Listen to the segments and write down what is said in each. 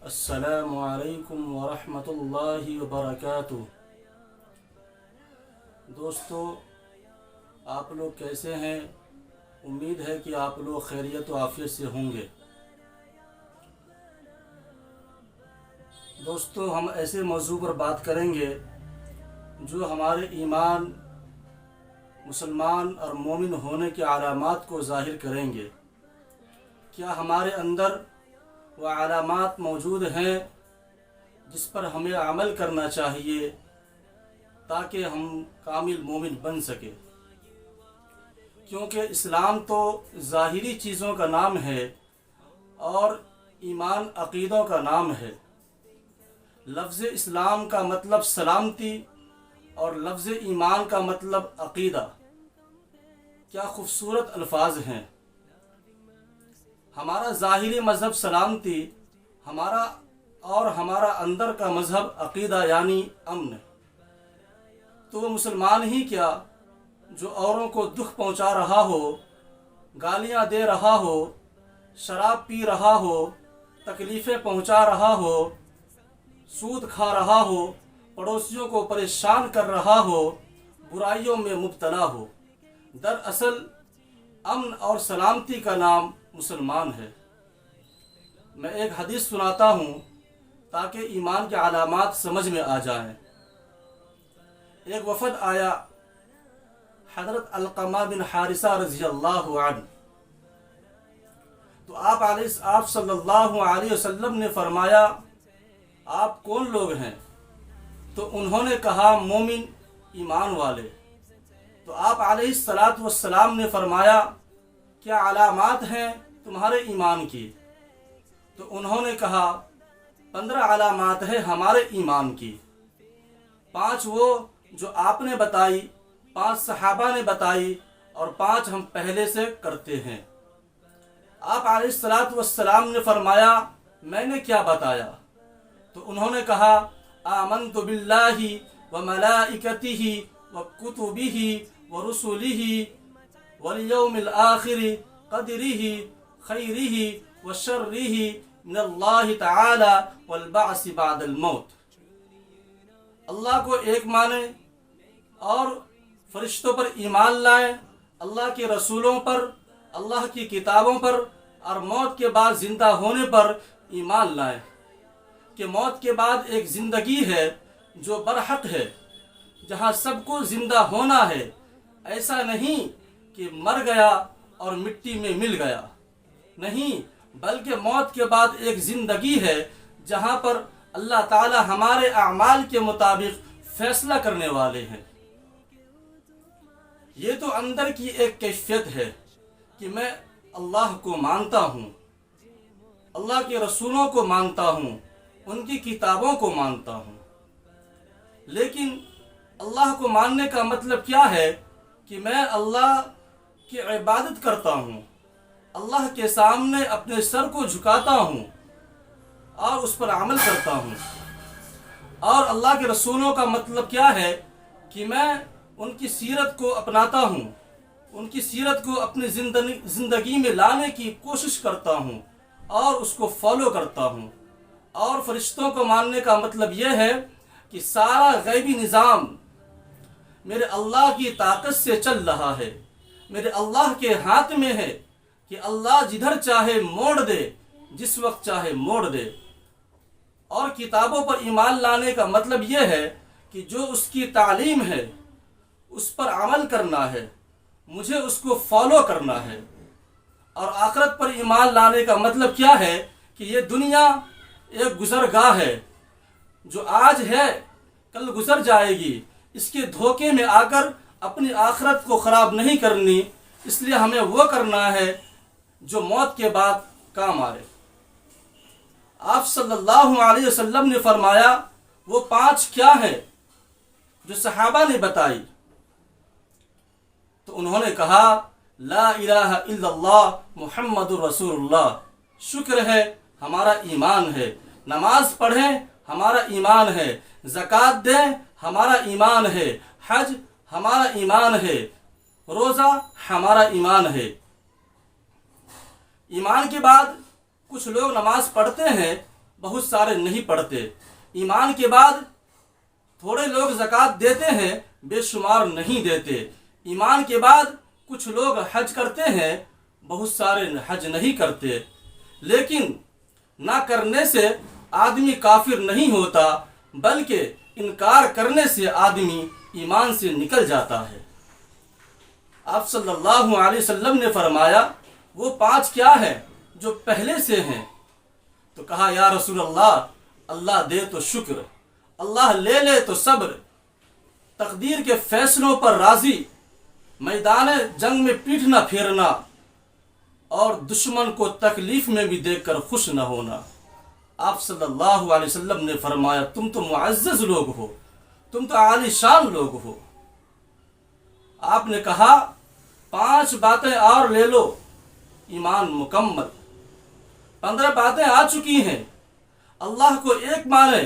السلام علیکم ورحمۃ اللہ وبرکاتہ۔ دوستو، آپ لوگ کیسے ہیں؟ امید ہے کہ آپ لوگ خیریت و عافیت سے ہوں گے۔ دوستو، ہم ایسے موضوع پر بات کریں گے جو ہمارے ایمان، مسلمان اور مومن ہونے کے علامات کو ظاہر کریں گے۔ کیا ہمارے اندر وہ علامات موجود ہیں جس پر ہمیں عمل کرنا چاہیے تاکہ ہم کامل مومن بن سکیں؟ کیونکہ اسلام تو ظاہری چیزوں کا نام ہے اور ایمان عقیدوں کا نام ہے۔ لفظ اسلام کا مطلب سلامتی اور لفظ ایمان کا مطلب عقیدہ۔ کیا خوبصورت الفاظ ہیں۔ ہمارا ظاہری مذہب سلامتی، ہمارا اندر کا مذہب عقیدہ یعنی امن۔ تو وہ مسلمان ہی کیا جو اوروں کو دکھ پہنچا رہا ہو، گالیاں دے رہا ہو، شراب پی رہا ہو، تکلیفیں پہنچا رہا ہو، سود کھا رہا ہو، پڑوسیوں کو پریشان کر رہا ہو، برائیوں میں مبتلا ہو۔ دراصل امن اور سلامتی کا نام مسلمان ہے۔ میں ایک حدیث سناتا ہوں تاکہ ایمان کے علامات سمجھ میں آ جائیں۔ ایک وفد آیا حضرت علقمہ بن حارثہ رضی اللہ عنہ، تو آپ صلی اللہ علیہ وسلم نے فرمایا، آپ کون لوگ ہیں؟ تو انہوں نے کہا، مومن، ایمان والے۔ تو آپ علیہ السلام نے فرمایا، کیا علامات ہیں تمہارے ایمان کی؟ تو انہوں نے کہا، 15 علامات ہیں ہمارے ایمان کی۔ 5 وہ جو آپ نے بتائی، 5 صحابہ نے بتائی، اور 5 ہم پہلے سے کرتے ہیں۔ آپ علیہ السلام نے فرمایا، میں نے کیا بتایا؟ تو انہوں نے کہا، آمنت باللہ وملائکتہ وکتبہ ورسلہ والیوم الآخر قدرہ خیرہ وشرہ من اللہ تعالی والبعث بعد الموت۔ اللہ کو ایک مانیں اور فرشتوں پر ایمان لائیں، اللہ کے رسولوں پر، اللہ کی کتابوں پر، اور موت کے بعد زندہ ہونے پر ایمان لائیں کہ موت کے بعد ایک زندگی ہے جو برحق ہے، جہاں سب کو زندہ ہونا ہے۔ ایسا نہیں کہ مر گیا اور مٹی میں مل گیا، نہیں، بلکہ موت کے بعد ایک زندگی ہے جہاں پر اللہ تعالی ہمارے اعمال کے مطابق فیصلہ کرنے والے ہیں۔ یہ تو اندر کی ایک کیفیت ہے کہ میں اللہ کو مانتا ہوں، اللہ کے رسولوں کو مانتا ہوں، ان کی کتابوں کو مانتا ہوں۔ لیکن اللہ کو ماننے کا مطلب کیا ہے؟ کہ میں اللہ کی عبادت کرتا ہوں، اللہ کے سامنے اپنے سر کو جھکاتا ہوں اور اس پر عمل کرتا ہوں۔ اور اللہ کے رسولوں کا مطلب کیا ہے؟ کہ میں ان کی سیرت کو اپناتا ہوں، ان کی سیرت کو اپنی زندگی میں لانے کی کوشش کرتا ہوں اور اس کو فالو کرتا ہوں۔ اور فرشتوں کو ماننے کا مطلب یہ ہے کہ سارا غیبی نظام میرے اللہ کی طاقت سے چل رہا ہے، میرے اللہ کے ہاتھ میں ہے کہ اللہ جدھر چاہے موڑ دے، جس وقت چاہے موڑ دے۔ اور کتابوں پر ایمان لانے کا مطلب یہ ہے کہ جو اس کی تعلیم ہے اس پر عمل کرنا ہے، مجھے اس کو فالو کرنا ہے۔ اور آخرت پر ایمان لانے کا مطلب کیا ہے؟ کہ یہ دنیا ایک گزرگاہ ہے جو آج ہے کل گزر جائے گی۔ اس کے دھوکے میں آ کر اپنی آخرت کو خراب نہیں کرنی، اس لیے ہمیں وہ کرنا ہے جو موت کے بعد کام آئے۔ آپ صلی اللہ علیہ وسلم نے فرمایا، وہ 5 کیا ہیں جو صحابہ نے بتائی؟ تو انہوں نے کہا، لا الہ الا اللہ محمد رسول اللہ۔ شکر ہے ہمارا ایمان ہے، نماز پڑھیں ہمارا ایمان ہے، زکوٰۃ دیں ہمارا ایمان ہے، حج ہمارا ایمان ہے، روزہ ہمارا ایمان ہے۔ ایمان کے بعد کچھ لوگ نماز پڑھتے ہیں بہت سارے نہیں پڑھتے۔ ایمان کے بعد تھوڑے لوگ زکوٰۃ دیتے ہیں، بے شمار نہیں دیتے۔ ایمان کے بعد کچھ لوگ حج کرتے ہیں، بہت سارے حج نہیں کرتے۔ لیکن نہ کرنے سے آدمی کافر نہیں ہوتا، بلکہ انکار کرنے سے آدمی ایمان سے نکل جاتا ہے۔ آپ صلی اللہ علیہ وسلم نے فرمایا وہ 5 کیا ہیں جو پہلے سے ہیں؟ تو کہا یا رسول اللہ، اللہ دے تو شکر، اللہ لے لے تو صبر، تقدیر کے فیصلوں پر راضی، میدان جنگ میں پیٹھ نہ پھیرنا، اور دشمن کو تکلیف میں بھی دیکھ کر خوش نہ ہونا۔ آپ صلی اللہ علیہ وسلم نے فرمایا تم تو معزز لوگ ہو، تم تو عالی شان لوگ ہو۔ آپ نے کہا 5 باتیں اور لے لو، ایمان مکمل۔ 15 باتیں آ چکی ہیں۔ اللہ کو ایک مانے،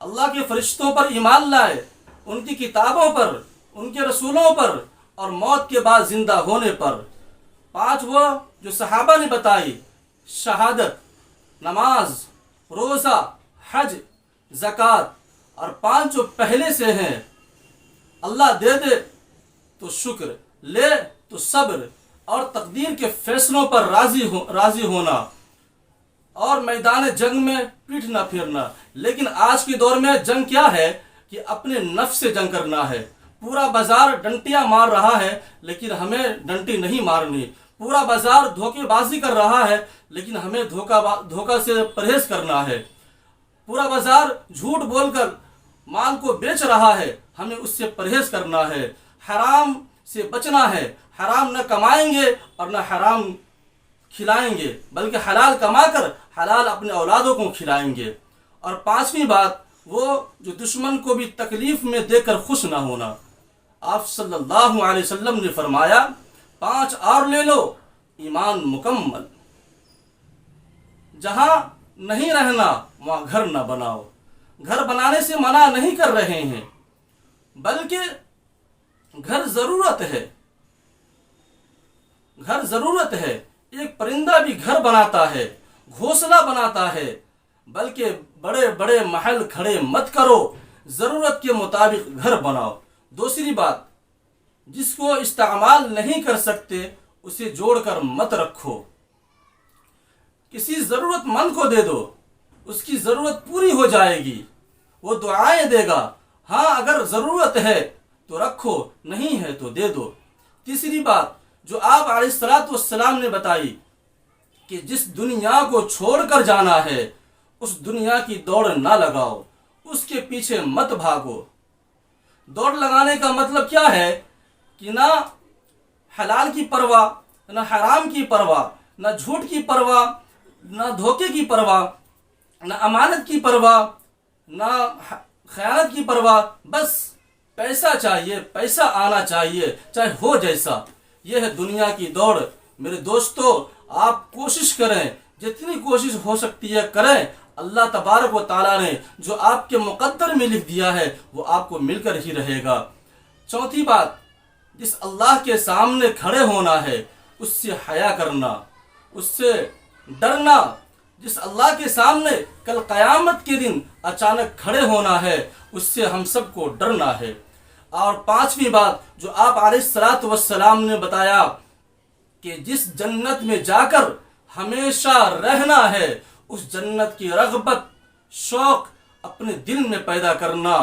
اللہ کے فرشتوں پر ایمان لائے، ان کی کتابوں پر، ان کے رسولوں پر، اور موت کے بعد زندہ ہونے پر۔ 5 وہ جو صحابہ نے بتائی: شہادت، نماز، روزہ، حج، زکوٰۃ، اور 5 جو پہلے سے ہیں: اللہ دے دے تو شکر، لے تو صبر، اور تقدیر کے فیصلوں پر راضی ہونا، اور میدان جنگ میں پیٹھ نہ پھیرنا۔ لیکن آج کے دور میں جنگ کیا ہے کہ اپنے نفس سے جنگ کرنا ہے۔ پورا بازار ڈنٹیاں مار رہا ہے، لیکن ہمیں ڈنٹی نہیں مارنی۔ پورا بازار دھوکے بازی کر رہا ہے، لیکن ہمیں دھوکہ سے پرہیز کرنا ہے۔ پورا بازار جھوٹ بول کر مال کو بیچ رہا ہے، ہمیں اس سے پرہیز کرنا ہے۔ حرام سے بچنا ہے، حرام نہ کمائیں گے اور نہ حرام کھلائیں گے، بلکہ حلال کما کر حلال اپنے اولادوں کو کھلائیں گے۔ اور 5ویں بات وہ جو دشمن کو بھی تکلیف میں دیکھ کر خوش نہ ہونا۔ آپ صلی اللہ علیہ وسلم نے فرمایا 5 اور لے لو، ایمان مکمل۔ جہاں نہیں رہنا وہاں گھر نہ بناؤ۔ گھر بنانے سے منع نہیں کر رہے ہیں، بلکہ گھر ضرورت ہے۔ گھر ضرورت ہے۔ ایک پرندہ بھی گھر بناتا ہے، گھونسلہ بناتا ہے، بلکہ بڑے بڑے محل کھڑے مت کرو، ضرورت کے مطابق گھر بناؤ۔ دوسری بات، جس کو استعمال نہیں کر سکتے اسے جوڑ کر مت رکھو۔ کسی ضرورت مند کو دے دو، اس کی ضرورت پوری ہو جائے گی، وہ دعائیں دے گا۔ ہاں اگر ضرورت ہے تو رکھو، نہیں ہے تو دے دو۔ تیسری بات جو آپ علیہ السلام نے بتائی کہ جس دنیا کو چھوڑ کر جانا ہے اس دنیا کی دوڑ نہ لگاؤ، اس کے پیچھے مت بھاگو۔ دوڑ لگانے کا مطلب کیا ہے کہ نہ حلال کی پرواہ، نہ حرام کی پرواہ، نہ جھوٹ کی پرواہ، نہ دھوکے کی پرواہ، نہ امانت کی پرواہ، نہ خیانت کی پرواہ۔ بس پیسہ چاہیے، پیسہ آنا چاہیے، چاہے ہو جیسا۔ یہ ہے دنیا کی دوڑ۔ میرے دوستو، آپ کوشش کریں، جتنی کوشش ہو سکتی ہے کریں۔ اللہ تبارک و تعالیٰ نے جو آپ کے مقدر میں لکھ دیا ہے وہ آپ کو مل کر ہی رہے گا۔ چوتھی بات، جس اللہ کے سامنے کھڑے ہونا ہے اس سے حیا کرنا، اس سے ڈرنا۔ جس اللہ کے سامنے کل قیامت کے دن اچانک کھڑے ہونا ہے اس سے ہم سب کو ڈرنا ہے۔ اور 5ویں بات جو آپ علیہ السلام نے بتایا کہ جس جنت میں جا کر ہمیشہ رہنا ہے اس جنت کی رغبت، شوق اپنے دل میں پیدا کرنا۔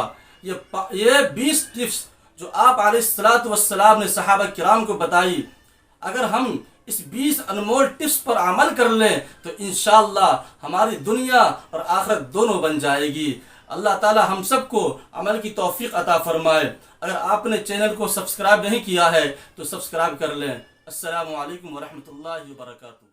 یہ 20 ٹپس جو آپ علیہ السلام نے صحابہ کرام کو بتائی، اگر ہم اس 20 انمول ٹپس پر عمل کر لیں تو انشاءاللہ ہماری دنیا اور آخرت دونوں بن جائے گی۔ اللہ تعالی ہم سب کو عمل کی توفیق عطا فرمائے۔ اگر آپ نے چینل کو سبسکرائب نہیں کیا ہے تو سبسکرائب کر لیں۔ السلام علیکم ورحمۃ اللہ وبرکاتہ۔